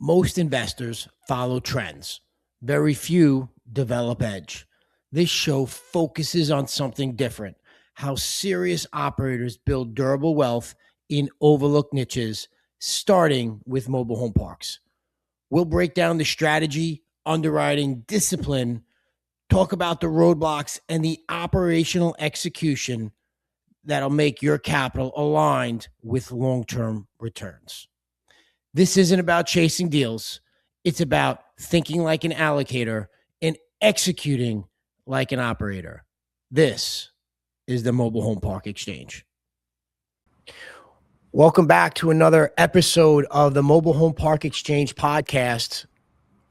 Most investors follow trends. Very few develop edge. This show focuses on something different: how serious operators build durable wealth in overlooked niches, starting with mobile home parks. We'll break down the strategy, underwriting, discipline, talk about the roadblocks, and the operational execution that'll make your capital aligned with long-term returns. This isn't about chasing deals. It's about thinking like an allocator and executing like an operator. This is the Mobile Home Park Exchange. Welcome back to another episode of the Mobile Home Park Exchange podcast.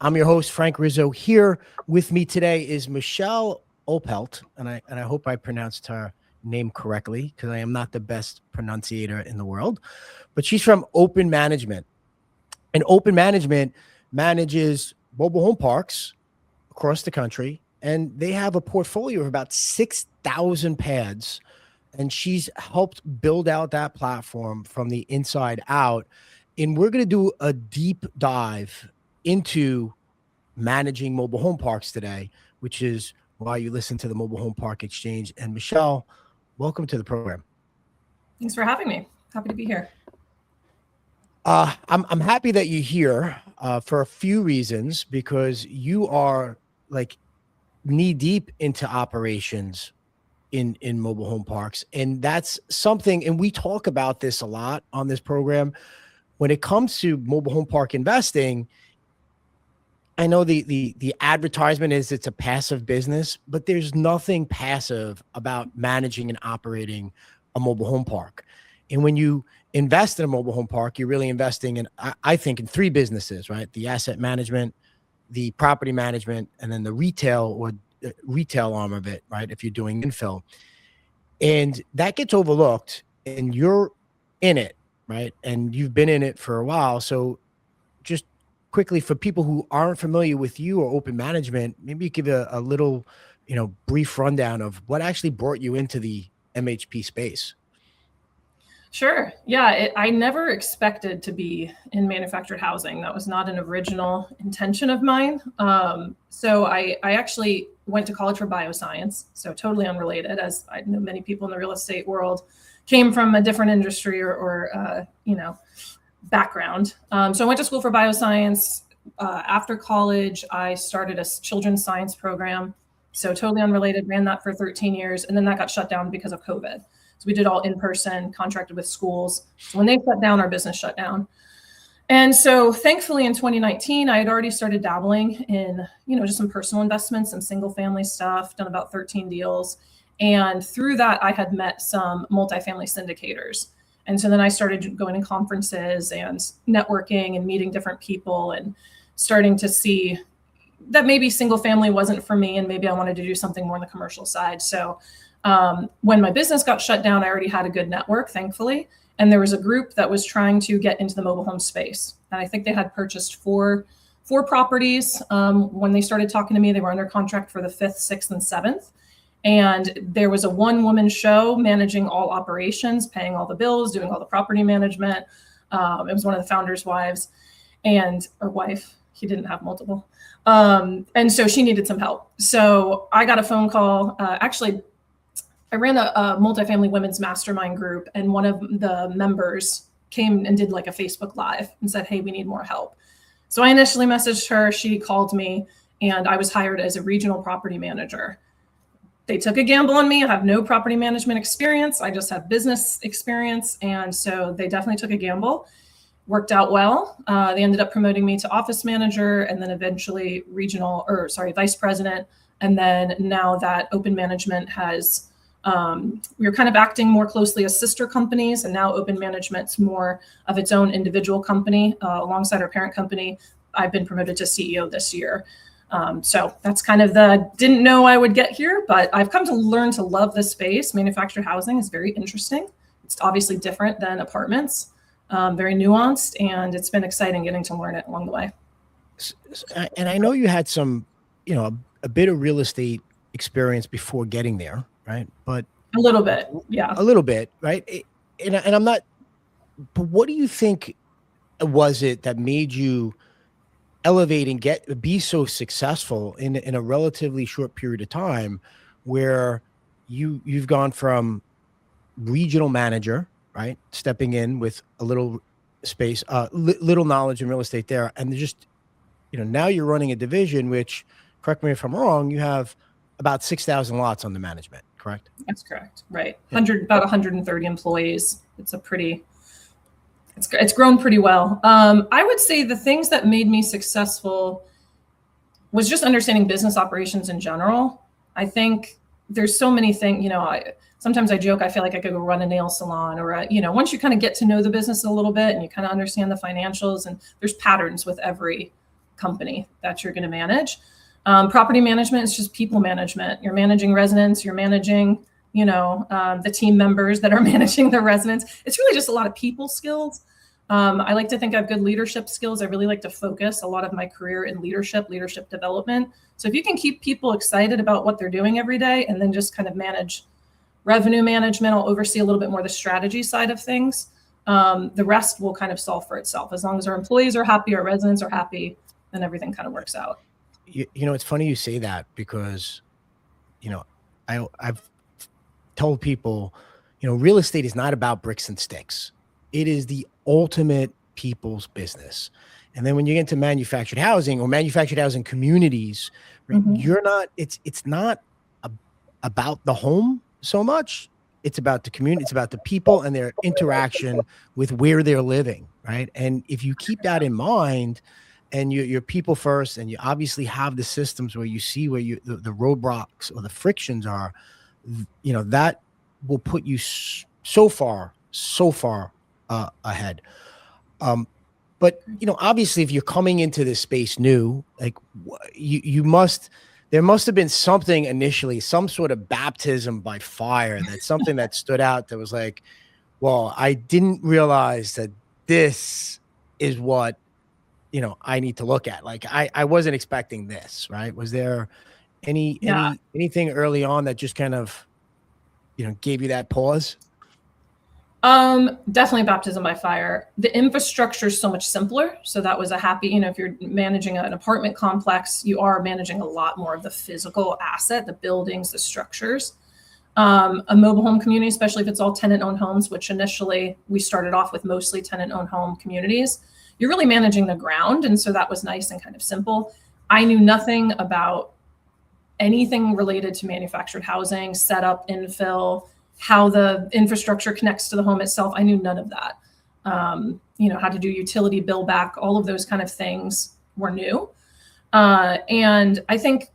I'm your host, Frank Rizzo. Here with me today is Michelle Oppelt, and I hope I pronounced her name correctly because I am not the best pronunciator in the world, but she's from Open Management. And Open Management manages mobile home parks across the country, and they have a portfolio of about 6,000 pads, and she's helped build out that platform from the inside out. And we're going to do a deep dive into managing mobile home parks today, which is why you listen to the Mobile Home Park Exchange. And Michelle, welcome to the program. Thanks for having me. Happy to be here. I'm happy that you're here for a few reasons, because you are like knee deep into operations in mobile home parks. And that's something, and we talk about this a lot on this program. When it comes to mobile home park investing, I know the advertisement is it's a passive business, but there's nothing passive about managing and operating a mobile home park. And when you invest in a mobile home park, you're really investing in, I think, in three businesses, right? The asset management, the property management, and then the retail arm of it, right? If you're doing infill. And that gets overlooked, and you're in it, right? And you've been in it for a while. So just quickly, for people who aren't familiar with you or Open Management, maybe you give a little, brief rundown of what actually brought you into the MHP space. Sure. Yeah, I never expected to be in manufactured housing. That was not an original intention of mine. So I actually went to college for bioscience, so totally unrelated, as I know many people in the real estate world came from a different industry or background. So I went to school for bioscience. After college, I started a children's science program. So totally unrelated, ran that for 13 years. And then that got shut down because of COVID. So we did all in person, contracted with schools. So when they shut down, our business shut down. And so thankfully in 2019, I had already started dabbling in, just some personal investments, some single family stuff, done about 13 deals. And through that, I had met some multifamily syndicators. And so then I started going to conferences and networking and meeting different people and starting to see that maybe single family wasn't for me, and maybe I wanted to do something more on the commercial side. So when my business got shut down, I already had a good network, thankfully. And there was a group that was trying to get into the mobile home space. And I think they had purchased four properties. When they started talking to me, they were under contract for the 5th, 6th, and 7th. And there was a one-woman show managing all operations, paying all the bills, doing all the property management. It was one of the founder's wives or wife. He didn't have multiple. And so she needed some help. So I got a phone call. Actually, I ran a multifamily women's mastermind group, and one of the members came and did like a Facebook Live and said, "Hey, we need more help." So I initially messaged her. She called me, and I was hired as a regional property manager. They took a gamble on me. I have no property management experience. I just have business experience. And so they definitely took a gamble. Worked out well. They ended up promoting me to office manager, and then eventually vice president. And then now that Open Management has, we were kind of acting more closely as sister companies, and now Open Management's more of its own individual company alongside our parent company. I've been promoted to CEO this year. So that's kind of didn't know I would get here, but I've come to learn to love this space. Manufactured housing is very interesting. It's obviously different than apartments, very nuanced, and it's been exciting getting to learn it along the way. And I know you had some, a bit of real estate experience before getting there, right? But a little bit, yeah. A little bit, right? And I'm not, but what do you think was it that made you elevate and be so successful in a relatively short period of time, where you've gone from regional manager, right, stepping in with a little space, little knowledge in real estate there, and just, now you're running a division which, correct me if I'm wrong, you have about 6,000 lots under management, correct? That's correct. Right. Yeah. About 130 employees. It's grown pretty well. I would say the things that made me successful was just understanding business operations in general. I think there's so many things, sometimes I joke, I feel like I could go run a nail salon, or, once you kind of get to know the business a little bit and you kind of understand the financials, and there's patterns with every company that you're going to manage. Property management is just people management. You're managing residents, you're managing, the team members that are managing the residents. It's really just a lot of people skills. I like to think I have good leadership skills. I really like to focus a lot of my career in leadership development. So if you can keep people excited about what they're doing every day, and then just kind of manage revenue management, I'll oversee a little bit more the strategy side of things. The rest will kind of solve for itself. As long as our employees are happy, our residents are happy, then everything kind of works out. It's funny you say that, because, I've told people, real estate is not about bricks and sticks. It is the ultimate people's business. And then when you get into manufactured housing or manufactured housing communities, right, it's not about the home so much. It's about the community. It's about the people and their interaction with where they're living. Right. And if you keep that in mind, and you're people first, and you obviously have the systems where you see where the roadblocks or the frictions are, that will put you so far ahead. But obviously, if you're coming into this space new, like, there must have been something initially, some sort of baptism by fire, that's something that stood out, that was like, well, I didn't realize that this is what I need to look at. Like, I wasn't expecting this, right? Was there anything early on that just kind of, gave you that pause? Definitely baptism by fire. The infrastructure is so much simpler. So that was a happy, if you're managing an apartment complex, you are managing a lot more of the physical asset, the buildings, the structures. A mobile home community, especially if it's all tenant-owned homes, which initially we started off with mostly tenant-owned home communities, you're really managing the ground. And so that was nice and kind of simple. I knew nothing about anything related to manufactured housing, setup, infill, how the infrastructure connects to the home itself. I knew none of that. How to do utility bill back, all of those kind of things were new. And I think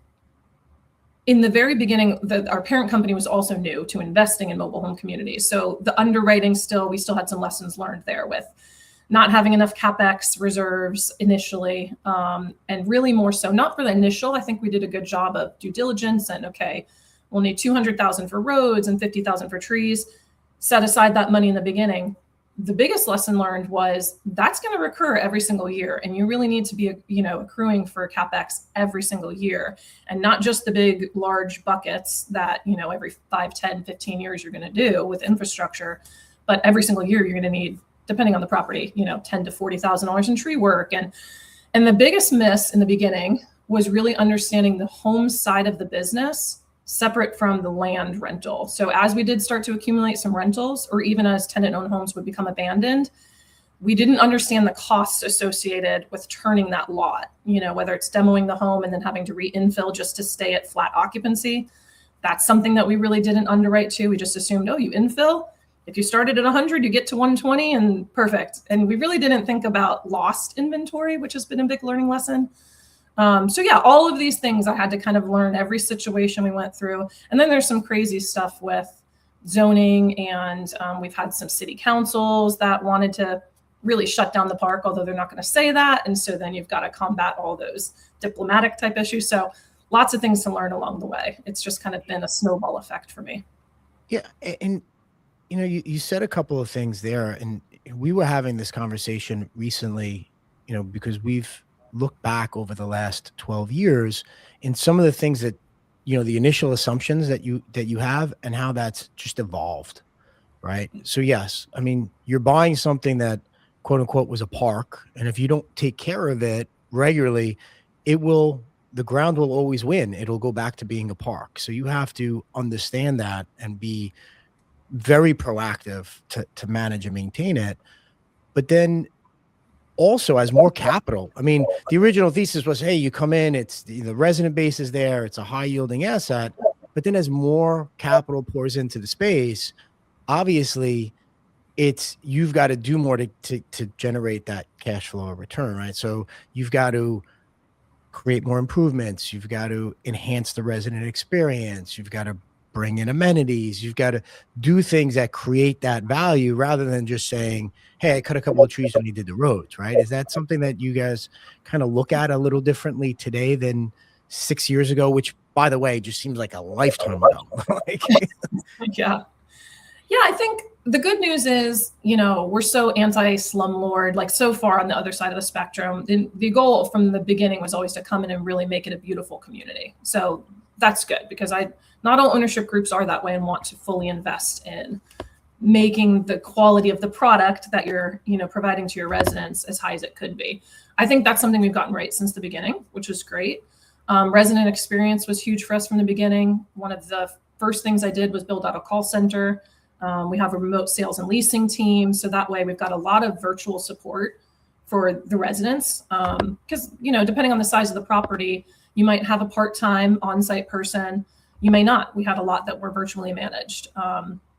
in the very beginning, our parent company was also new to investing in mobile home communities. So the underwriting we still had some lessons learned there, with not having enough CapEx reserves initially, and really more so, not for the initial. I think we did a good job of due diligence, and okay, we'll need 200,000 for roads and 50,000 for trees. Set aside that money in the beginning. The biggest lesson learned was that's going to recur every single year, and you really need to be, accruing for CapEx every single year, and not just the big, large buckets that, every 5, 10, 15 years you're going to do with infrastructure, but every single year you're going to need, depending on the property, $10,000 to $40,000 in tree work. And the biggest miss in the beginning was really understanding the home side of the business separate from the land rental. So as we did start to accumulate some rentals, or even as tenant-owned homes would become abandoned, we didn't understand the costs associated with turning that lot, whether it's demoing the home and then having to re-infill just to stay at flat occupancy. That's something that we really didn't underwrite to. We just assumed, you infill. If you started at 100, you get to 120 and perfect. And we really didn't think about lost inventory, which has been a big learning lesson. So yeah, all of these things I had to kind of learn every situation we went through. And then there's some crazy stuff with zoning, and we've had some city councils that wanted to really shut down the park, although they're not going to say that. And so then you've got to combat all those diplomatic type issues. So lots of things to learn along the way. It's just kind of been a snowball effect for me. Yeah. And, you said a couple of things there, and we were having this conversation recently, because we've looked back over the last 12 years and some of the things that, the initial assumptions that you have, and how that's just evolved. Right. So yes, I mean, you're buying something that, quote unquote, was a park. And if you don't take care of it, regularly, the ground will always win. It'll go back to being a park. So you have to understand that and be very proactive to manage and maintain it. But then also as more capital, I mean, the original thesis was, hey, you come in, it's the resident base is there, it's a high yielding asset. But then as more capital pours into the space, obviously you've got to do more to generate that cash flow or return, right? So you've got to create more improvements. You've got to enhance the resident experience. You've got to bring in amenities. You've got to do things that create that value rather than just saying, hey, I cut a couple of trees when you did the roads, right? Is that something that you guys kind of look at a little differently today than 6 years ago, which, by the way, just seems like a lifetime ago? Yeah. Yeah, I think the good news is, we're so anti-slumlord, like so far on the other side of the spectrum. The goal from the beginning was always to come in and really make it a beautiful community. So that's good, because not all ownership groups are that way and want to fully invest in making the quality of the product that you're, providing to your residents as high as it could be. I think that's something we've gotten right since the beginning, which is great. Resident experience was huge for us from the beginning. One of the first things I did was build out a call center. We have a remote sales and leasing team. So that way we've got a lot of virtual support for the residents. Because, depending on the size of the property, you might have a part-time on-site person. You may not. We had a lot that were virtually managed.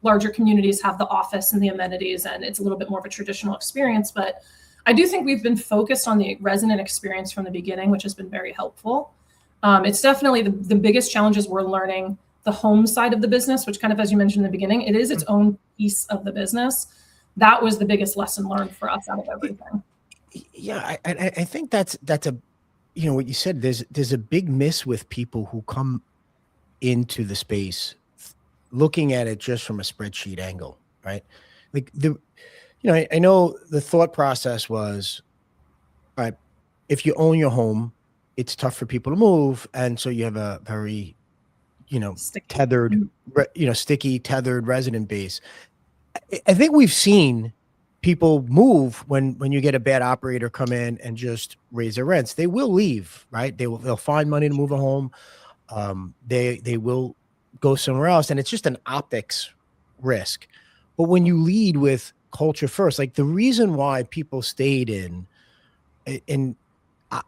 Larger communities have the office and the amenities, and it's a little bit more of a traditional experience. But I do think we've been focused on the resident experience from the beginning, which has been very helpful. It's definitely the biggest challenges we're learning. The home side of the business, which kind of, as you mentioned in the beginning, it is its own piece of the business. That was the biggest lesson learned for us out of everything. Yeah, I think that's a, what you said. There's a big miss with people who come into the space looking at it just from a spreadsheet angle, right? Like I know the thought process was, all right, if you own your home, it's tough for people to move, and so you have a very sticky, tethered resident base. I think we've seen people move when you get a bad operator come in and just raise their rents. They will leave, right? They'll find money to move a home. They will go somewhere else, and it's just an optics risk. But when you lead with culture first, like the reason why people stayed in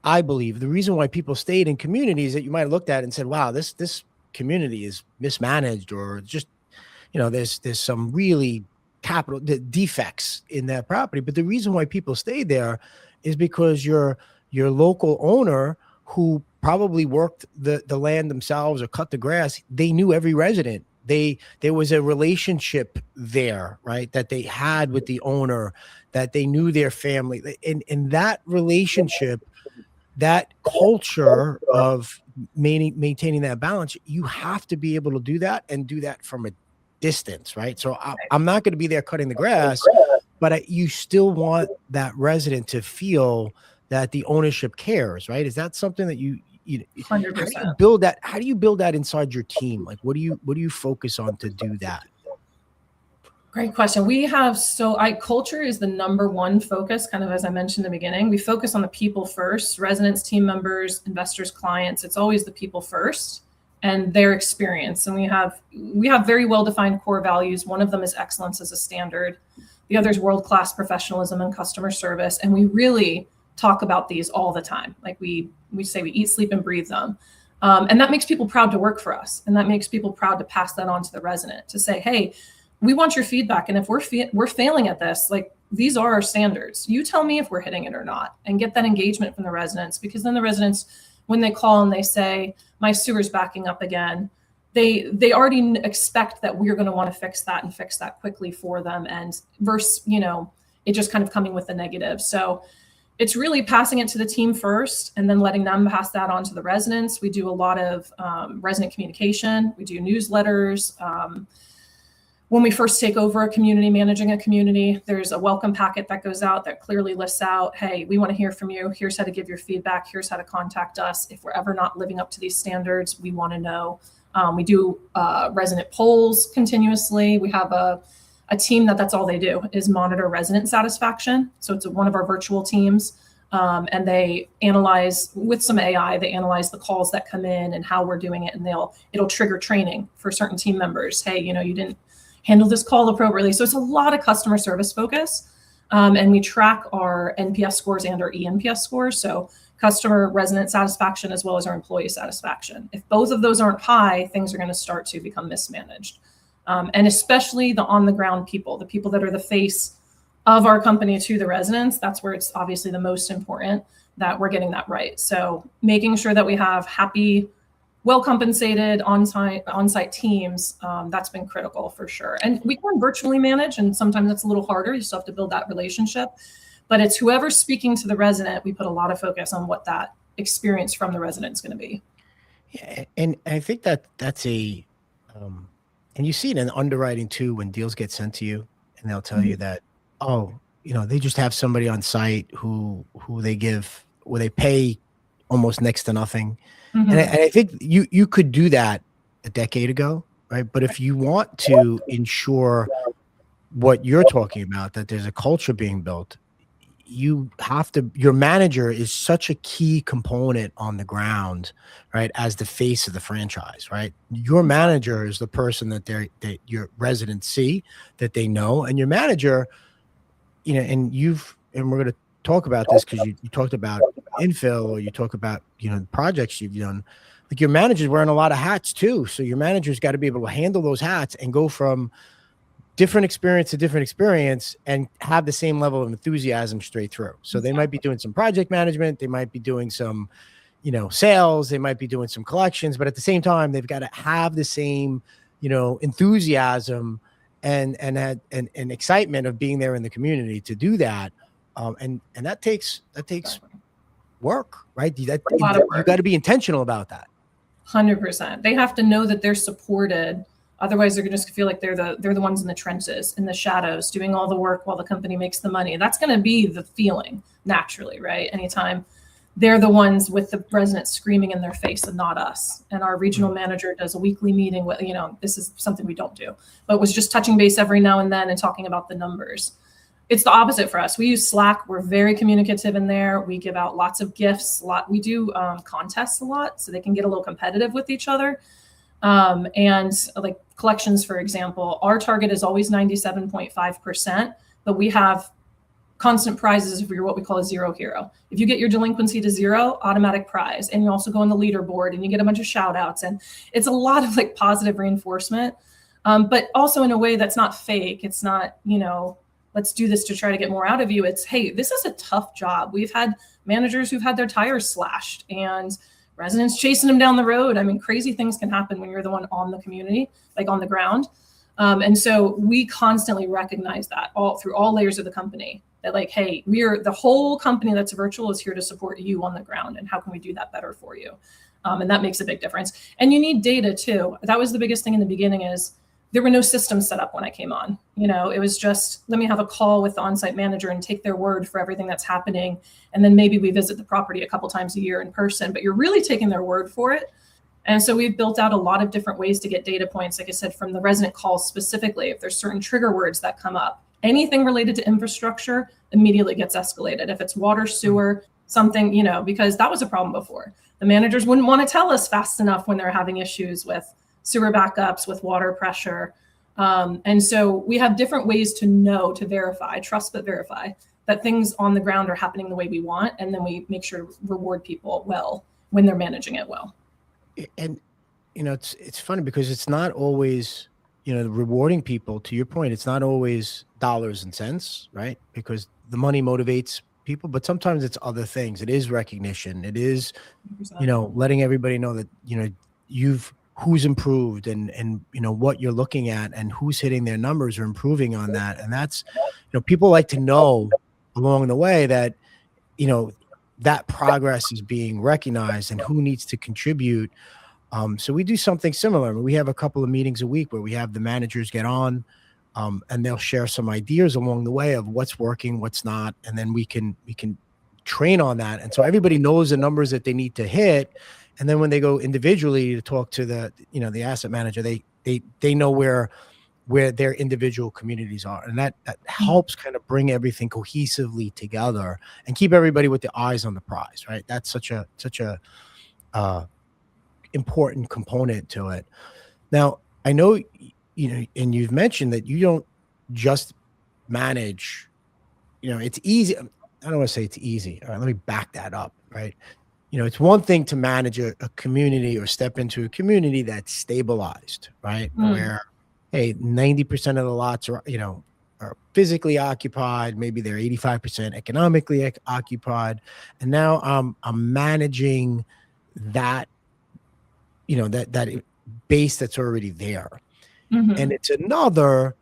I believe the reason why people stayed in communities that you might have looked at and said, wow, this community is mismanaged, or just, there's some really capital defects in that property. But the reason why people stay there is because your local owner, who probably worked the land themselves or cut the grass, they knew every resident. There was a relationship there, right, that they had with the owner, that they knew their family, and that relationship, that culture of maintaining that balance, you have to be able to do that, and do that from a distance, right? So I'm not going to be there cutting the grass, but you still want that resident to feel that the ownership cares, right? Is that something that you 100%. How do you build that inside your team? Like, what do you focus on to do that? Great question. We have culture is the number one focus, kind of as I mentioned in the beginning. We focus on the people first, residents, team members, investors, clients. It's always the people first and their experience. And we have very well-defined core values. One of them is excellence as a standard. The other is world-class professionalism and customer service. And we really talk about these all the time. Like we say we eat, sleep, and breathe them. And that makes people proud to work for us. And that makes people proud to pass that on to the resident, to say, hey, we want your feedback. And if we're failing at this, like, these are our standards. You tell me if we're hitting it or not, and get that engagement from the residents, because then the residents, when they call and they say, my sewer's backing up again, they already expect that we're going to want to fix that and fix that quickly for them. And versus, it just kind of coming with the negative. So it's really passing it to the team first and then letting them pass that on to the residents. We do a lot of resident communication. We do newsletters. When we first take over a community, managing a community, there's a welcome packet that goes out that clearly lists out, hey, we want to hear from you. Here's how to give your feedback. Here's how to contact us. If we're ever not living up to these standards, we want to know. We do resident polls continuously. We have a team that's all they do is monitor resident satisfaction. So it's one of our virtual teams. And they analyze with some AI, they analyze the calls that come in and how we're doing it. And it'll trigger training for certain team members. Hey, you didn't handle this call appropriately. So it's a lot of customer service focus. And we track our NPS scores and our eNPS scores. So customer resident satisfaction as well as our employee satisfaction. If both of those aren't high, things are going to start to become mismanaged. And especially the on the ground people, the people that are the face of our company to the residents, that's where it's obviously the most important that we're getting that right. So making sure that we have happy, well-compensated on-site teams, that's been critical for sure. And we can virtually manage, and sometimes it's a little harder. You still have to build that relationship. But it's whoever's speaking to the resident, we put a lot of focus on what that experience from the resident is going to be. Yeah, and I think that's and you see it in underwriting too, when deals get sent to you and they'll tell you that, oh, they just have somebody on site who they pay almost next to nothing. And I think you could do that a decade ago, right? But if you want to ensure what you're talking about, that there's a culture being built, your manager is such a key component on the ground, right? As the face of the franchise, right? Your manager is the person that your residents see, that they know, and your manager, and we're going to talk about this because you talked about infill, or you talk about, the projects you've done. Like, your manager's wearing a lot of hats too. So your manager's got to be able to handle those hats and go from different experience to different experience and have the same level of enthusiasm straight through. So they might be doing some project management. They might be doing some, sales. They might be doing some collections, but at the same time, they've got to have the same, enthusiasm and excitement of being there in the community to do that. And that takes work, right? You got to be intentional about that. 100%. They have to know that they're supported. Otherwise, they're just feel like they're the ones in the trenches, in the shadows, doing all the work while the company makes the money. That's going to be the feeling naturally, right? Anytime they're the ones with the residents screaming in their face and not us. And our regional manager does a weekly meeting with, this is something we don't do, but was just touching base every now and then and talking about the numbers. It's the opposite for us. We use Slack. We're very communicative in there. We give out lots of gifts. We do contests a lot, so they can get a little competitive with each other. And like collections, for example, our target is always 97.5%, but we have constant prizes if you're what we call a zero hero. If you get your delinquency to zero, automatic prize. And you also go on the leaderboard and you get a bunch of shout outs. And it's a lot of like positive reinforcement, but also in a way that's not fake. It's not, let's do this to try to get more out of you. It's, hey, this is a tough job. We've had managers who've had their tires slashed and residents chasing them down the road. I mean, crazy things can happen when you're the one on the community, like on the ground. And so we constantly recognize that through all layers of the company, that like, hey, the whole company that's virtual is here to support you on the ground. And how can we do that better for you? And that makes a big difference. And you need data too. That was the biggest thing in the beginning is there were no systems set up when I came on. It was just, let me have a call with the on-site manager and take their word for everything that's happening. And then maybe we visit the property a couple times a year in person, but you're really taking their word for it. And so we've built out a lot of different ways to get data points, like I said, from the resident calls specifically. If there's certain trigger words that come up, anything related to infrastructure immediately gets escalated. If it's water, sewer, something, because that was a problem before. The managers wouldn't want to tell us fast enough when they're having issues with sewer backups, with water pressure. And so we have different ways to verify, trust but verify, that things on the ground are happening the way we want. And then we make sure to reward people well when they're managing it well. And, it's funny because it's not always, rewarding people, to your point, it's not always dollars and cents, right? Because the money motivates people, but sometimes it's other things. It is recognition. It is, 100%. Letting everybody know that, who's improved and what you're looking at and who's hitting their numbers or improving on that. And that's, people like to know along the way that, that progress is being recognized and who needs to contribute. So we do something similar. I mean, we have a couple of meetings a week where we have the managers get on and they'll share some ideas along the way of what's working, what's not. And then we can train on that. And so everybody knows the numbers that they need to hit. And then when they go individually to talk to the asset manager, they know where where their individual communities are. And that helps kind of bring everything cohesively together and keep everybody with their eyes on the prize, right? That's such a important component to it. Now, I know, and you've mentioned that you don't just manage, it's easy. I don't want to say it's easy. All right, let me back that up, right? It's one thing to manage a community or step into a community that's stabilized, right? Where, hey, 90% of the lots are, are physically occupied. Maybe they're 85% economically occupied. And now I'm managing that, that base that's already there. And it's another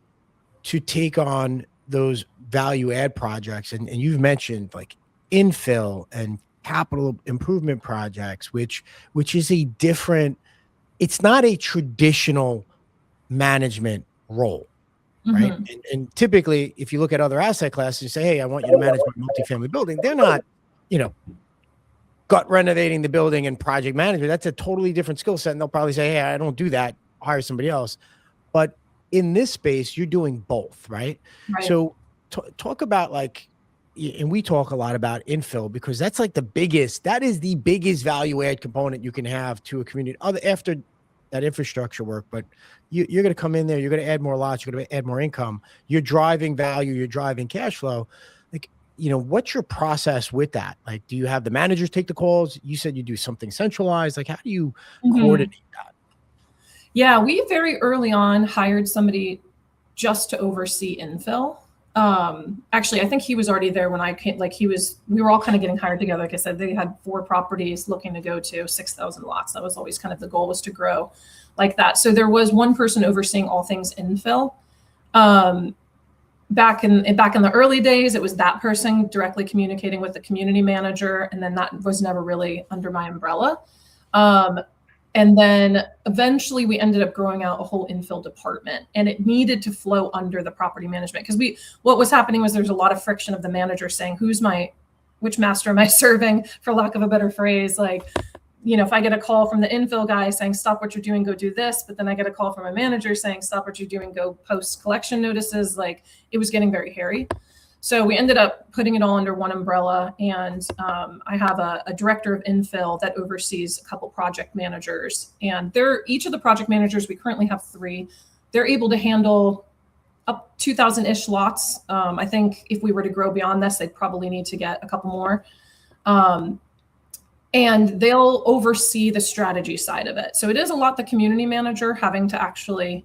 to take on those value add projects. And you've mentioned like infill and capital improvement projects, which is a different, it's not a traditional management role, right? And typically, if you look at other asset classes, you say, hey, I want you to manage my multifamily building. They're not, gut renovating the building and project management. That's a totally different skill set. And they'll probably say, hey, I don't do that. Hire somebody else. But in this space, you're doing both, right? So talk about like, and we talk a lot about infill because that's like that is the biggest value add component you can have to a community after that infrastructure work. But you're going to come in there, you're going to add more lots, you're going to add more income, you're driving value, you're driving cash flow. Like, what's your process with that? Like, do you have the managers take the calls? You said you do something centralized. Like, how do you coordinate that? Yeah, we very early on hired somebody just to oversee infill. Actually, I think he was already there when I came. Like we were all kind of getting hired together. Like I said, they had 4 properties looking to go to 6,000 lots. That was always kind of the goal, was to grow like that. So there was one person overseeing all things infill. Back in the early days, it was that person directly communicating with the community manager, and then that was never really under my umbrella. And then eventually we ended up growing out a whole infill department, and it needed to flow under the property management because what was happening was there's a lot of friction of the manager saying, which master am I serving, for lack of a better phrase? Like, if I get a call from the infill guy saying, stop what you're doing, go do this. But then I get a call from a manager saying, stop what you're doing, go post collection notices. Like, it was getting very hairy. So we ended up putting it all under one umbrella. And I have a director of infill that oversees a couple project managers. And each of the project managers, we currently have 3, they're able to handle up 2,000-ish lots. I think if we were to grow beyond this, they'd probably need to get a couple more. And they'll oversee the strategy side of it. So it is a lot the community manager having to actually,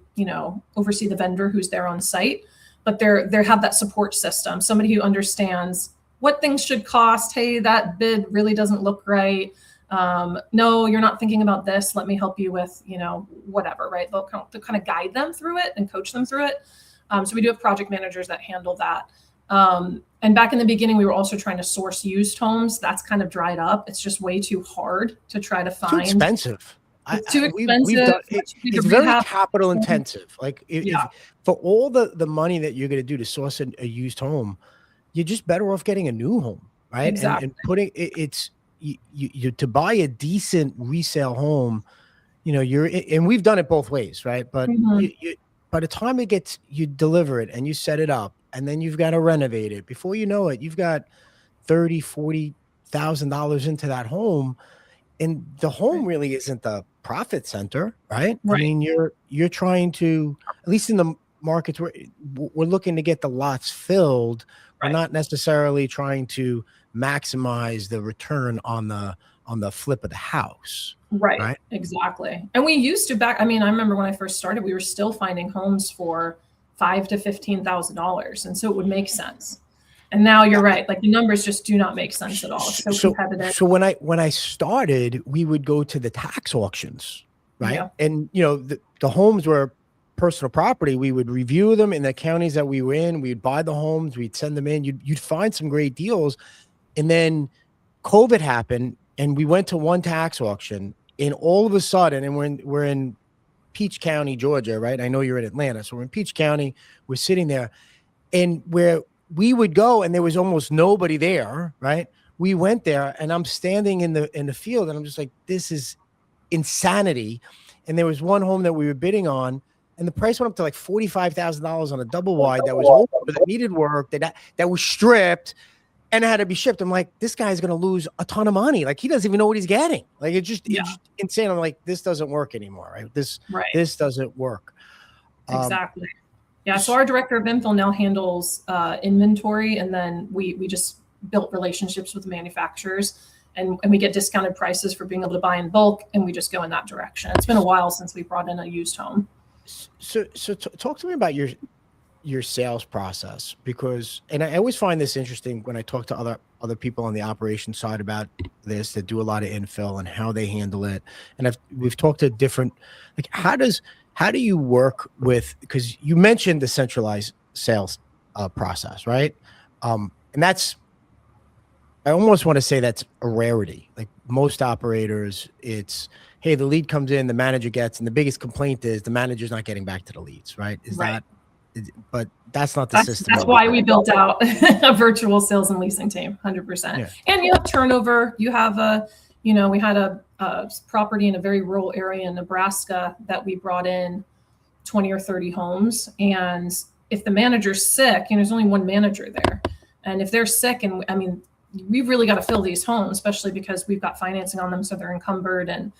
oversee the vendor who's there on site. But they have that support system, somebody who understands what things should cost. Hey, that bid really doesn't look right. No, you're not thinking about this. Let me help you with, whatever, right? They'll kind of guide them through it and coach them through it. So we do have project managers that handle that. And back in the beginning, we were also trying to source used homes. That's kind of dried up. It's just way too hard to try to find. Too expensive. It's too expensive. It's very capital intensive. Like if for all the money that you're going to do to source a used home, you're just better off getting a new home, right? Exactly. And putting you to buy a decent resale home, and we've done it both ways, right? But by the time you deliver it and you set it up, and then you've got to renovate it. Before you know it, you've got $30,000-$40,000 into that home. And the home really isn't the profit center, right? I mean, you're trying to, at least in the markets where we're looking to get the lots filled. We're not necessarily trying to maximize the return on the flip of the house. Right. Exactly. And we used to I remember when I first started, we were still finding homes for $5,000 to $15,000. And so it would make sense. And now you're right. Like, the numbers just do not make sense at all. It's so competitive. So when I started, we would go to the tax auctions, right? Yeah. And the homes were personal property. We would review them in the counties that we were in. We'd buy the homes. We'd send them in. You'd find some great deals. And then COVID happened, and we went to one tax auction. And all of a sudden, and we're in Peach County, Georgia, right? I know you're in Atlanta, so we're in Peach County. We're sitting there, and where we would go, and there was almost nobody there, right? We went there, and I'm standing in the field, and I'm just like, this is insanity. And there was one home that we were bidding on, and the price went up to like $45,000 on a double wide that was older, that needed work, that was stripped and had to be shipped. I'm like, this guy's going to lose a ton of money. Like, he doesn't even know what he's getting. Like, it's just insane. I'm like, this doesn't work anymore. Right? This doesn't work. Exactly. Yeah. So our director of infill now handles inventory, and then we just built relationships with manufacturers, and we get discounted prices for being able to buy in bulk, and we just go in that direction. It's been a while since we brought in a used home. So talk to me about your sales process, because, and I always find this interesting when I talk to other people on the operations side about this that do a lot of infill and how they handle it. And we've talked to different, like, how do you work with, because you mentioned the centralized sales process, right? And that's, I almost want to say that's a rarity. Like, most operators, it's, hey, the lead comes in, the manager gets, and the biggest complaint is the manager's not getting back to the leads, right? But that's not the system. That's why we built out a virtual sales and leasing team, 100%. Yeah. And you have turnover. You have we had a property in a very rural area in Nebraska that we brought in 20 or 30 homes. And if the manager's sick, there's only one manager there. And if they're sick, and I mean, we've really got to fill these homes, especially because we've got financing on them. So they're encumbered, and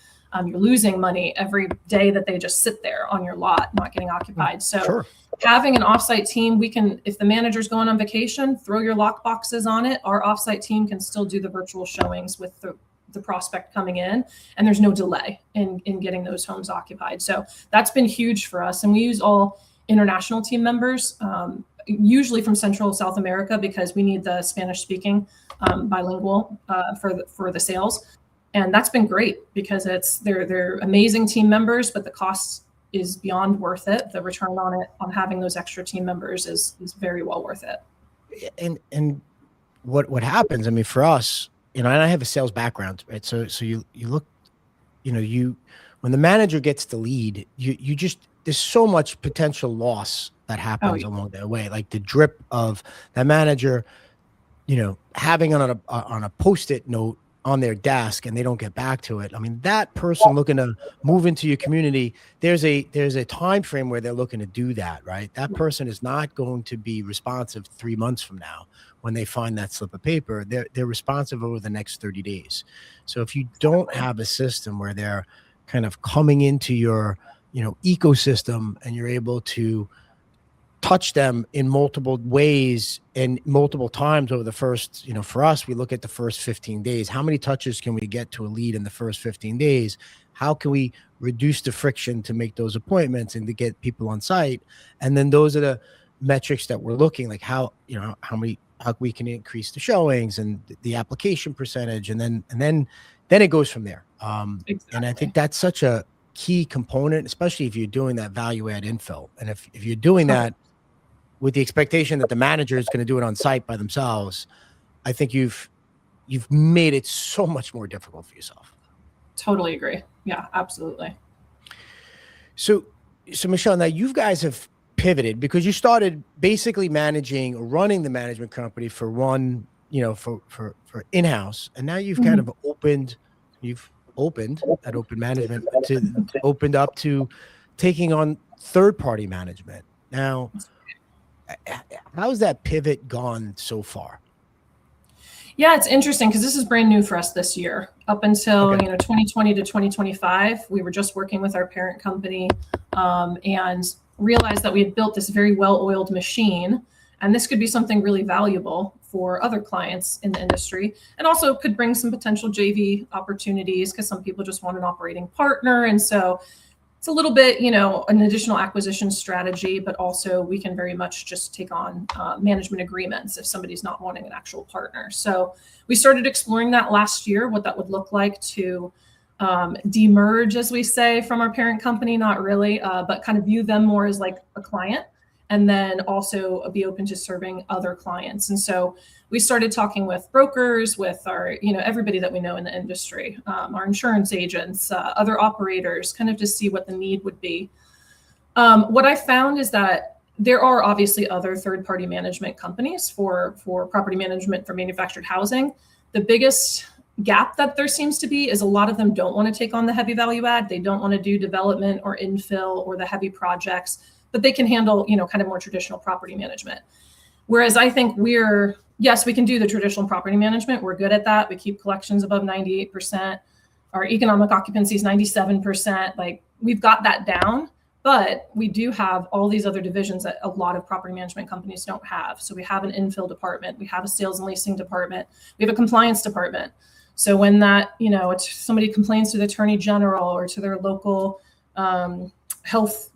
you're losing money every day that they just sit there on your lot, not getting occupied. So having an offsite team, we can, if the manager's going on vacation, throw your lock boxes on it. Our offsite team can still do the virtual showings with the prospect coming in, and there's no delay in getting those homes occupied. So that's been huge for us. And we use all international team members, usually from Central South America, because we need the Spanish speaking bilingual for the sales. And that's been great because they're amazing team members, but the cost is beyond worth it. The return on having those extra team members is very well worth it. And what happens, I mean, for us, and I have a sales background, right? So you look, when the manager gets the lead, you just, there's so much potential loss that happens along the way. Like the drip of that manager, having on a Post-it note on their desk, and they don't get back to it. I mean, that person looking to move into your community, there's a time frame where they're looking to do that, right? That person is not going to be responsive 3 months from now when they find that slip of paper. They're responsive over the next 30 days. So if you don't have a system where they're kind of coming into your ecosystem, and you're able to touch them in multiple ways and multiple times over the first, for us, we look at the first 15 days. How many touches can we get to a lead in the first 15 days? How can we reduce the friction to make those appointments and to get people on site? And then those are the metrics that we're looking, like how we can increase the showings and the application percentage. And then it goes from there. Exactly. And I think that's such a key component, especially if you're doing that value add infill. And if you're doing that with the expectation that the manager is going to do it on site by themselves, I think you've made it so much more difficult for yourself. Totally agree. Yeah, absolutely. So Michelle, now you guys have pivoted because you started basically running the management company for one, for in-house. And now you've kind of opened that open management opened up to taking on third-party management. Now, how's that pivot gone so far? Yeah, it's interesting because this is brand new for us this year. Up until 2020 to 2025, we were just working with our parent company and realized that we had built this very well-oiled machine, and this could be something really valuable for other clients in the industry, and also could bring some potential JV opportunities because some people just want an operating partner. And so it's a little bit, an additional acquisition strategy, but also we can very much just take on management agreements if somebody's not wanting an actual partner. So we started exploring that last year, what that would look like to demerge, as we say, from our parent company, not really, but kind of view them more as like a client, and then also be open to serving other clients. And so we started talking with brokers, with our, everybody that we know in the industry, our insurance agents, other operators, kind of to see what the need would be. What I found is that there are obviously other third-party management companies for property management for manufactured housing. The biggest gap that there seems to be is a lot of them don't want to take on the heavy value add. They don't want to do development or infill or the heavy projects, but they can handle, kind of more traditional property management. Whereas I think yes, we can do the traditional property management. We're good at that. We keep collections above 98%. Our economic occupancy is 97%. Like, we've got that down, but we do have all these other divisions that a lot of property management companies don't have. So we have an infill department. We have a sales and leasing department. We have a compliance department. So when that, somebody complains to the attorney general or to their local health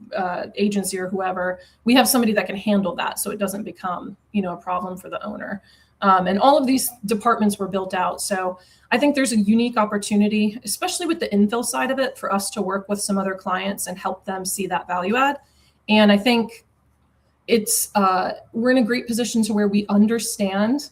agency or whoever, we have somebody that can handle that, so it doesn't become, a problem for the owner. And all of these departments were built out. So I think there's a unique opportunity, especially with the infill side of it, for us to work with some other clients and help them see that value add. And I think we're in a great position to where we understand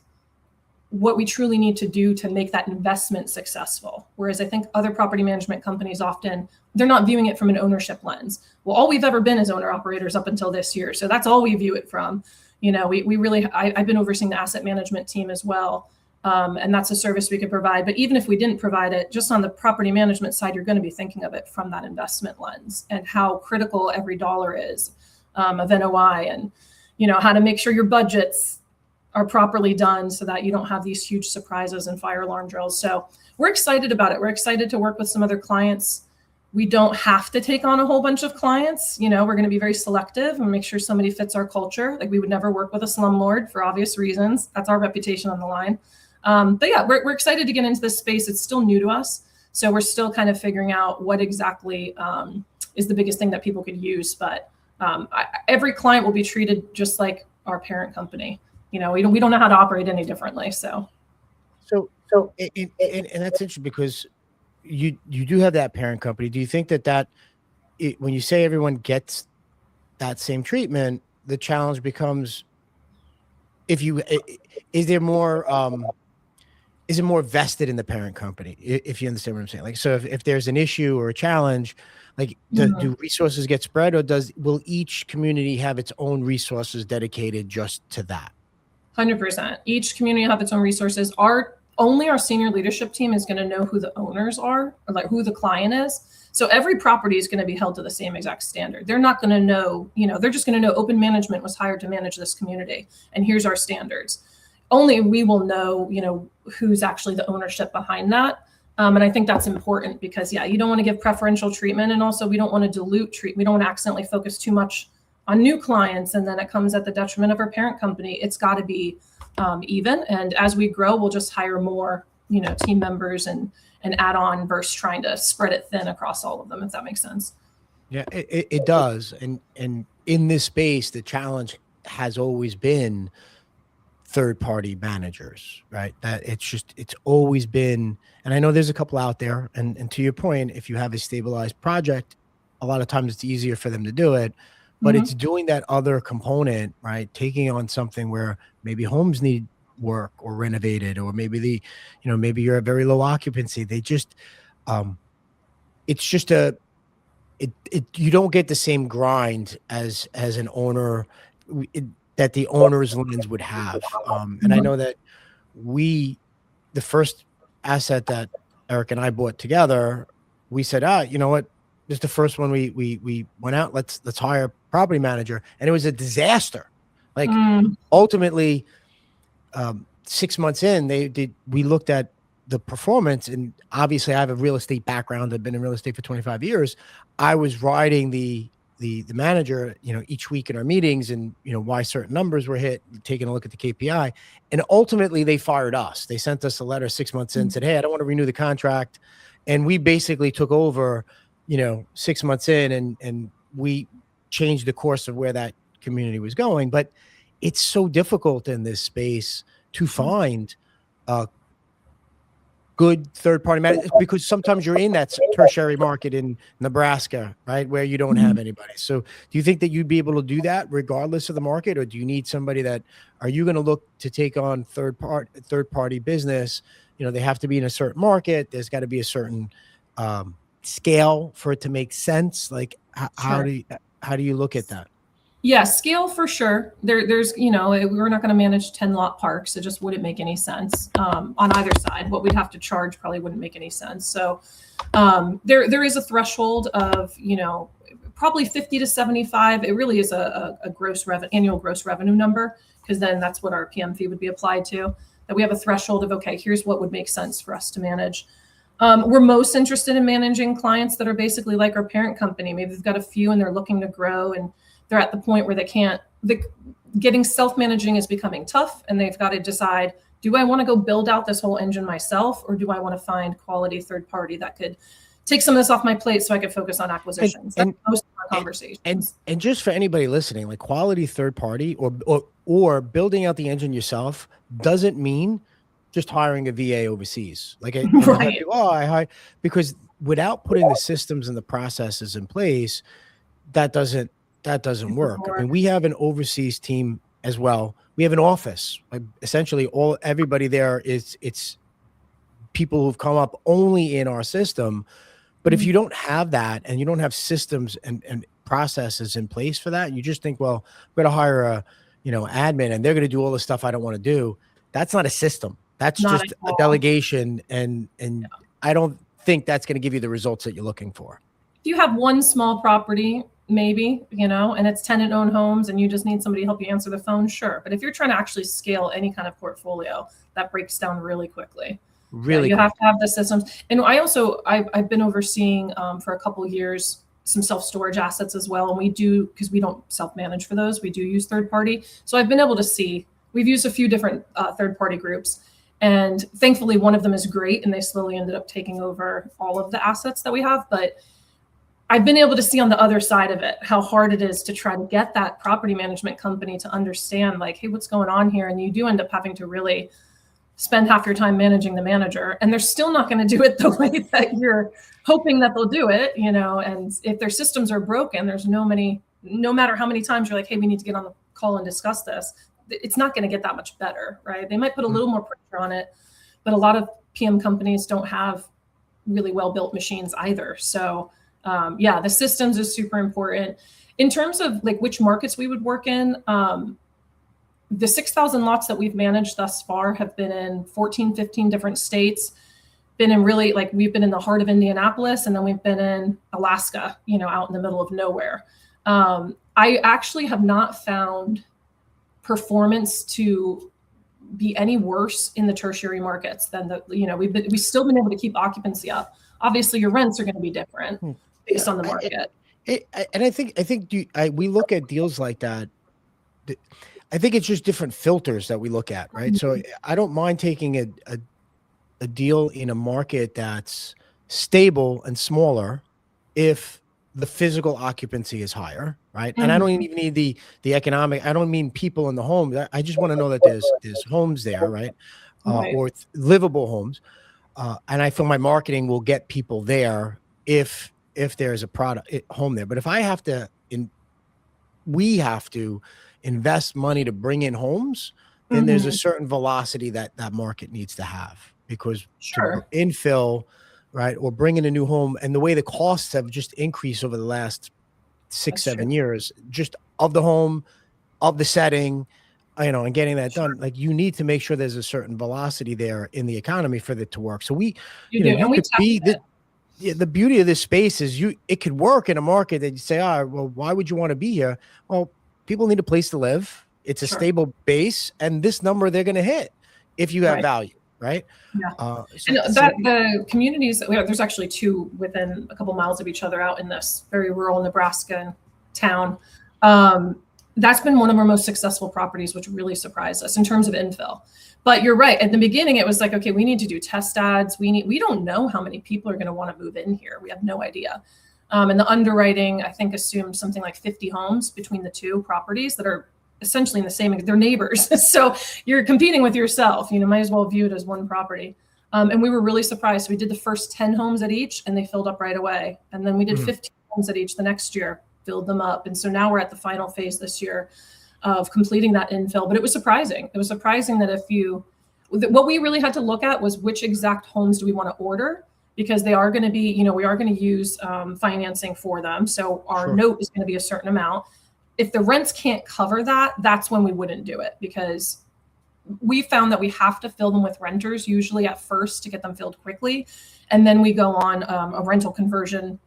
what we truly need to do to make that investment successful. Whereas I think other property management companies often, they're not viewing it from an ownership lens. Well, all we've ever been is owner operators up until this year. So that's all we view it from. I've been overseeing the asset management team as well. And that's a service we could provide. But even if we didn't provide it, just on the property management side, you're going to be thinking of it from that investment lens and how critical every dollar is of NOI, and, how to make sure your budgets are properly done so that you don't have these huge surprises and fire alarm drills. So we're excited about it. We're excited to work with some other clients. We don't have to take on a whole bunch of clients. We're going to be very selective and make sure somebody fits our culture. Like, we would never work with a slumlord for obvious reasons. That's our reputation on the line. But yeah, we're excited to get into this space. It's still new to us. So we're still kind of figuring out what exactly is the biggest thing that people could use. But every client will be treated just like our parent company. We don't know how to operate any differently. So and that's interesting because you do have that parent company. Do you think that when you say everyone gets that same treatment, the challenge becomes, is it more vested in the parent company? If you understand what I'm saying, like, so if there's an issue or a challenge, like, do resources get spread, or will each community have its own resources dedicated just to that? 100%. Each community will have its own resources. Only our senior leadership team is going to know who the owners are, or like who the client is. So every property is going to be held to the same exact standard. They're not going to know, they're just going to know open management was hired to manage this community, and here's our standards. Only we will know, who's actually the ownership behind that. And I think that's important because, you don't want to give preferential treatment. And also we don't want to dilute treatment. We don't want to accidentally focus too much on new clients, and then it comes at the detriment of our parent company. It's got to be even. And as we grow, we'll just hire more, team members and add on versus trying to spread it thin across all of them, if that makes sense. Yeah, it does. And in this space, the challenge has always been third-party managers, right? That it's always been, and I know there's a couple out there, and to your point, if you have a stabilized project, a lot of times it's easier for them to do it. But it's doing that other component, right? Taking on something where maybe homes need work or renovated, or maybe maybe you're at very low occupancy. They just, it's just you don't get the same grind as an owner that the owner's lens would have. And I know that the first asset that Eric and I bought together, we said, you know what? This is the first one we went out. Let's hire a property manager, and it was a disaster. Like, ultimately, 6 months in, we looked at the performance, and obviously I have a real estate background. I've been in real estate for 25 years. I was riding the manager, each week in our meetings, and why certain numbers were hit, taking a look at the KPI, and ultimately they fired us. They sent us a letter 6 months in, said, "Hey, I don't want to renew the contract," and we basically took over. 6 months in, and we changed the course of where that community was going. But it's so difficult in this space to find good third-party managers, because sometimes you're in that tertiary market in Nebraska, right, where you don't have anybody. So do you think that you'd be able to do that regardless of the market, or do you need somebody are you going to look to take on third-party business? They have to be in a certain market. There's got to be a certain scale for it to make sense. Like, how do you look at that? Yeah, scale for sure. There's, we're not going to manage 10 lot parks. It just wouldn't make any sense on either side. What we'd have to charge probably wouldn't make any sense. So there is a threshold of, probably 50 to 75. It really is a annual gross revenue number, because then that's what our PM fee would be applied to. That we have a threshold of, okay, here's what would make sense for us to manage. We're most interested in managing clients that are basically like our parent company. Maybe they've got a few and they're looking to grow, and they're at the point where getting self-managing is becoming tough, and they've got to decide, do I want to go build out this whole engine myself, or do I want to find quality third party that could take some of this off my plate so I could focus on acquisitions? That's most of our conversations. And just for anybody listening, like quality third party or building out the engine yourself doesn't mean just hiring a VA overseas. Like right. Because without putting the systems and the processes in place, that doesn't work. I mean, we have an overseas team as well. We have an office. Like essentially everybody there it's people who've come up only in our system. But if you don't have that, and you don't have systems and processes in place for that, you just think, well, we're going to hire a, admin, and they're going to do all the stuff I don't want to do. That's not a system. That's just a delegation. And I don't think that's going to give you the results that you're looking for. If you have one small property, maybe, and it's tenant-owned homes and you just need somebody to help you answer the phone, sure. But if you're trying to actually scale any kind of portfolio, that breaks down really quickly. Really, you have to have the systems. And I've been overseeing for a couple of years some self-storage assets as well. And we do, because we don't self-manage for those, we do use third party. So I've been able to see, we've used a few different third party groups. And thankfully, one of them is great, and they slowly ended up taking over all of the assets that we have. But I've been able to see on the other side of it how hard it is to try to get that property management company to understand, like, hey, what's going on here? And you do end up having to really spend half your time managing the manager, and they're still not going to do it the way that you're hoping that they'll do it, and if their systems are broken, there's no matter how many times you're like, hey, we need to get on the call and discuss this, it's not going to get that much better, right? They might put a little more pressure on it, but a lot of PM companies don't have really well-built machines either. So the systems is super important. In terms of like which markets we would work in, the 6,000 lots that we've managed thus far have been in 14, 15 different states, been in really, like, we've been in the heart of Indianapolis, and then we've been in Alaska, out in the middle of nowhere. I actually have not found performance to be any worse in the tertiary markets than we've still been able to keep occupancy up. Obviously your rents are going to be different based on the market. And I think we look at deals like that. I think it's just different filters that we look at, right? So I don't mind taking a deal in a market that's stable and smaller if the physical occupancy is higher, right? And I don't even need the economic. I don't mean people in the home. I just want to know that there's homes there, right? Or livable homes. And I feel my marketing will get people there if there's a home there. But if I have to, we have to invest money to bring in homes, then there's a certain velocity that market needs to have, because to infill, right, or bring in a new home, and the way the costs have just increased over the last 6-7 years, just of the home, of the setting, and getting that done. Like, you need to make sure there's a certain velocity there in the economy for it to work. So the beauty of this space is it could work in a market that you say, well, why would you want to be here? Well, people need a place to live. It's a stable base, and this number they're going to hit if you have value, right? Yeah. The communities, there's actually two within a couple miles of each other out in this very rural Nebraska town. That's been one of our most successful properties, which really surprised us in terms of infill. But you're right. At the beginning, it was like, okay, we need to do test ads. We don't know how many people are going to want to move in here. We have no idea. And the underwriting, I think, assumed something like 50 homes between the two properties that are essentially in the same, they're neighbors. So you're competing with yourself, might as well view it as one property. And we were really surprised. We did the first 10 homes at each, and they filled up right away. And then we did 15 homes at each the next year, filled them up. And so now we're at the final phase this year of completing that infill. But it was surprising. It was surprising that what we really had to look at was which exact homes do we want to order, because they are going to be, we are going to use financing for them. So our note is going to be a certain amount. if the rents can't cover that, that's when we wouldn't do it, because we found that we have to fill them with renters usually at first to get them filled quickly. And then we go on a rental conversion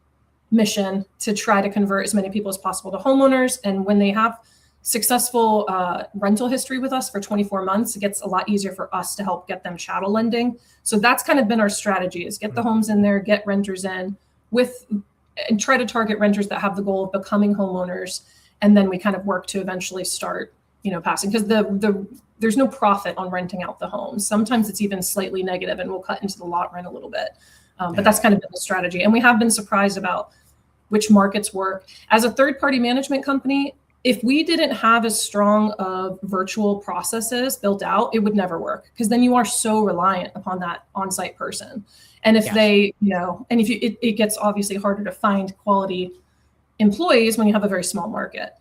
mission to try to convert as many people as possible to homeowners. And when they have successful rental history with us for 24 months, it gets a lot easier for us to help get them chattel lending. So that's kind of been our strategy, is get the homes in there, get renters in and try to target renters that have the goal of becoming homeowners. And then we kind of work to eventually start, passing, because there's no profit on renting out the homes. Sometimes it's even slightly negative, and we'll cut into the lot rent a little bit. But that's kind of been the strategy. And we have been surprised about which markets work. As a third-party management company, if we didn't have as strong of virtual processes built out, it would never work, because then you are so reliant upon that on-site person. And if it gets obviously harder to find quality employees when you have a very small market.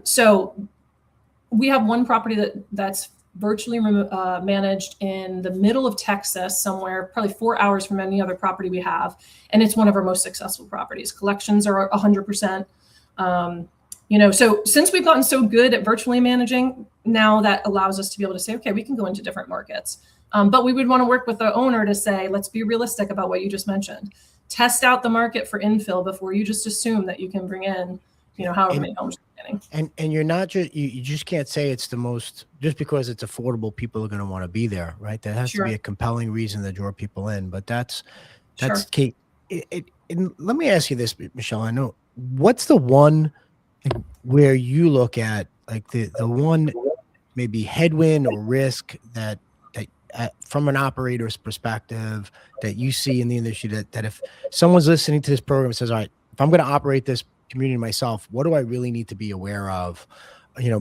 So we have one property that's virtually managed in the middle of Texas, somewhere probably 4 hours from any other property we have. And it's one of our most successful properties. Collections are 100%. So since we've gotten so good at virtually managing, now that allows us to be able to say, okay, we can go into different markets. But we would want to work with the owner to say, let's be realistic about what you just mentioned. Test out the market for infill before you just assume that you can bring in, however many homes you're getting. And you're not just, you just can't say it's the most, just because it's affordable, people are going to want to be there, right? There has to be a compelling reason to draw people in, but that's key. And let me ask you this, Michelle, I know, what's the one where you look at like the one maybe headwind or risk that from an operator's perspective that you see in the industry, that if someone's listening to this program and says, all right, if I'm going to operate this community myself, what do I really need to be aware of?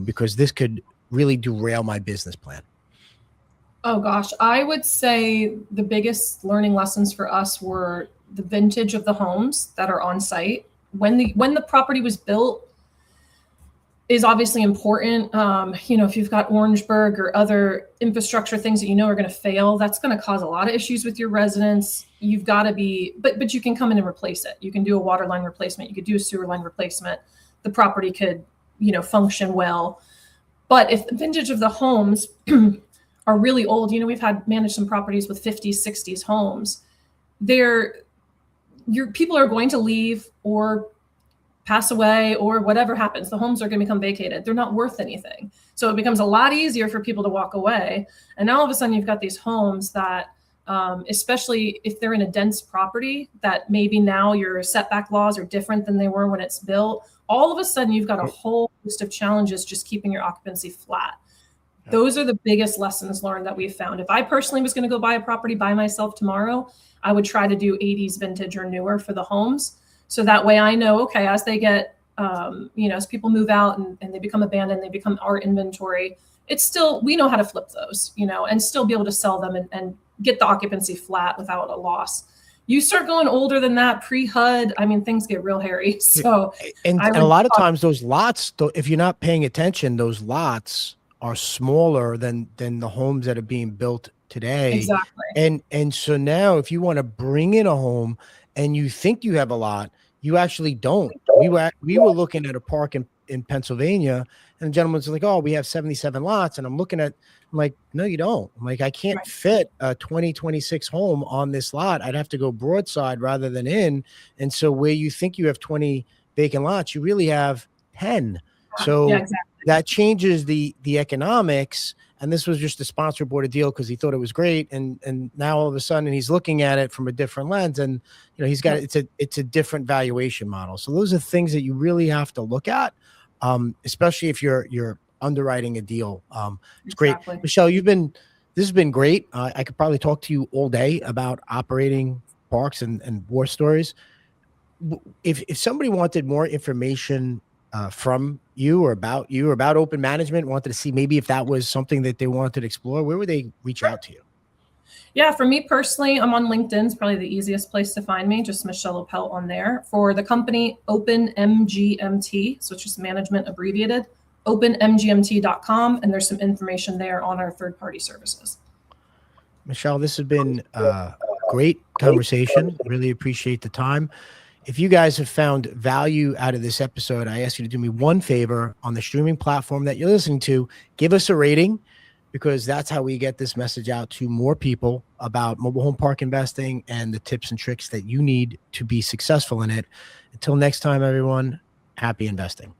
Because this could really derail my business plan. Oh gosh, I would say the biggest learning lessons for us were the vintage of the homes that are on site. When the property was built is obviously important. If you've got Orangeburg or other infrastructure things that are going to fail, that's going to cause a lot of issues with your residents. You've got to be, but you can come in and replace it. You can do a water line replacement. You could do a sewer line replacement. The property could, function well. But if the vintage of the homes are really old, we've had managed some properties with 50s, 60s homes. Your people are going to leave or pass away or whatever happens. The homes are going to become vacated. They're not worth anything. So it becomes a lot easier for people to walk away. And now all of a sudden you've got these homes that, especially if they're in a dense property, that maybe now your setback laws are different than they were when it's built. All of a sudden you've got a whole list of challenges just keeping your occupancy flat. Those are the biggest lessons learned that we've found. If I personally was going to go buy a property by myself tomorrow, I would try to do 80s vintage or newer for the homes. So that way I know, okay, as they get, as people move out and they become abandoned, they become our inventory, it's still, we know how to flip those, and still be able to sell them and get the occupancy flat without a loss. You start going older than that, pre-HUD, things get real hairy. So, and a lot of times those lots, if you're not paying attention, those lots are smaller than the homes that are being built today. Exactly. And so now if you want to bring in a home and you think you have a lot, you actually don't. We were looking at a park in Pennsylvania, and the gentleman's like, oh, we have 77 lots. And I'm like, no, you don't. I'm like, I can't fit a 2026 home on this lot. I'd have to go broadside rather than in. And so where you think you have 20 vacant lots, you really have 10. So that changes the economics. And this was just a sponsor board a deal because he thought it was great. And now all of a sudden he's looking at it from a different lens, and he's got it's a different valuation model. So those are things that you really have to look at, especially if you're underwriting a deal. It's great. Michelle, this has been great. I could probably talk to you all day about operating parks and war stories. If somebody wanted more information from you or about open management, wanted to see maybe if that was something that they wanted to explore, where would they reach out to you? Yeah, for me personally, I'm on LinkedIn. It's probably the easiest place to find me, just Michelle Oppelt on there. For the company, OpenMGMT, so it's just management abbreviated, openmgmt.com, and there's some information there on our third-party services. Michelle, this has been a great conversation. Really appreciate the time. If you guys have found value out of this episode, I ask you to do me one favor on the streaming platform that you're listening to. Give us a rating, because that's how we get this message out to more people about mobile home park investing and the tips and tricks that you need to be successful in it. Until next time, everyone, happy investing.